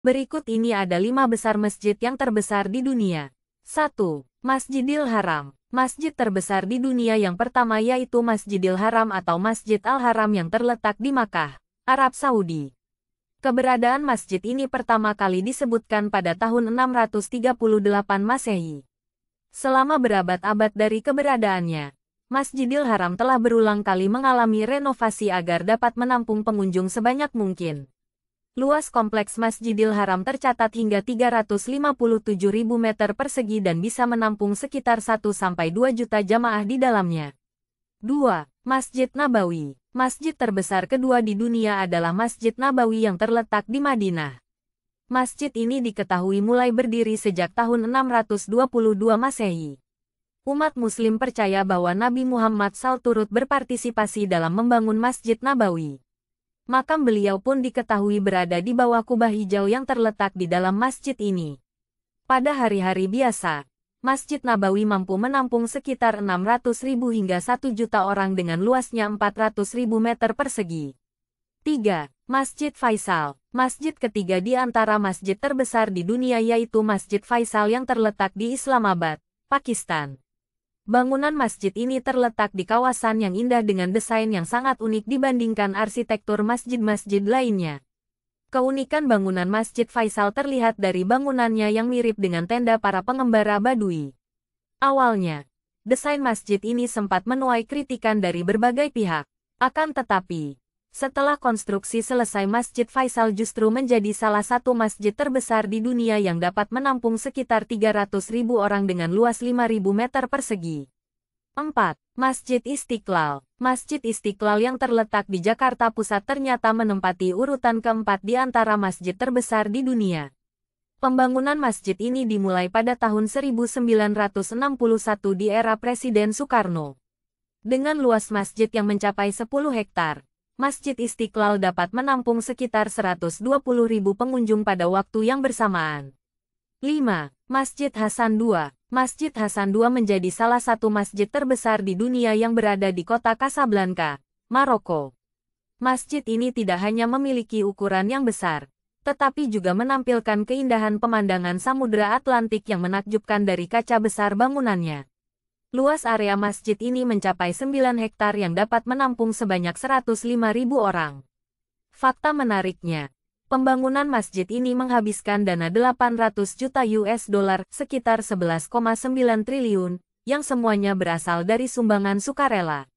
Berikut ini ada 5 besar masjid yang terbesar di dunia. 1. Masjidil Haram. Masjid terbesar di dunia yang pertama yaitu Masjidil Haram atau Masjid Al-Haram yang terletak di Makkah, Arab Saudi. Keberadaan masjid ini pertama kali disebutkan pada tahun 638 Masehi. Selama berabad-abad dari keberadaannya, Masjidil Haram telah berulang kali mengalami renovasi agar dapat menampung pengunjung sebanyak mungkin. Luas kompleks Masjidil Haram tercatat hingga 357.000 meter persegi dan bisa menampung sekitar 1-2 juta jamaah di dalamnya. 2. Masjid Nabawi. Masjid terbesar kedua di dunia adalah Masjid Nabawi yang terletak di Madinah. Masjid ini diketahui mulai berdiri sejak tahun 622 Masehi. Umat Muslim percaya bahwa Nabi Muhammad SAW turut berpartisipasi dalam membangun Masjid Nabawi. Makam beliau pun diketahui berada di bawah kubah hijau yang terletak di dalam masjid ini. Pada hari-hari biasa, Masjid Nabawi mampu menampung sekitar 600.000 hingga 1 juta orang dengan luasnya 400.000 meter persegi. 3. Masjid Faisal. Masjid ketiga di antara masjid terbesar di dunia yaitu Masjid Faisal yang terletak di Islamabad, Pakistan. Bangunan masjid ini terletak di kawasan yang indah dengan desain yang sangat unik dibandingkan arsitektur masjid-masjid lainnya. Keunikan bangunan Masjid Faisal terlihat dari bangunannya yang mirip dengan tenda para pengembara Badui. Awalnya, desain masjid ini sempat menuai kritikan dari berbagai pihak. Akan tetapi, setelah konstruksi selesai Masjid Faisal justru menjadi salah satu masjid terbesar di dunia yang dapat menampung sekitar 300.000 orang dengan luas 5.000 meter persegi. 4. Masjid Istiqlal. Masjid Istiqlal yang terletak di Jakarta Pusat ternyata menempati urutan keempat di antara masjid terbesar di dunia. Pembangunan masjid ini dimulai pada tahun 1961 di era Presiden Soekarno. Dengan luas masjid yang mencapai 10 hektar. Masjid Istiqlal dapat menampung sekitar 120.000 pengunjung pada waktu yang bersamaan. 5. Masjid Hasan II. Masjid Hasan II menjadi salah satu masjid terbesar di dunia yang berada di kota Casablanca, Maroko. Masjid ini tidak hanya memiliki ukuran yang besar, tetapi juga menampilkan keindahan pemandangan Samudra Atlantik yang menakjubkan dari kaca besar bangunannya. Luas area masjid ini mencapai 9 hektar yang dapat menampung sebanyak 105.000 orang. Fakta menariknya, pembangunan masjid ini menghabiskan dana 800 juta US dollar, sekitar 11,9 triliun, yang semuanya berasal dari sumbangan sukarela.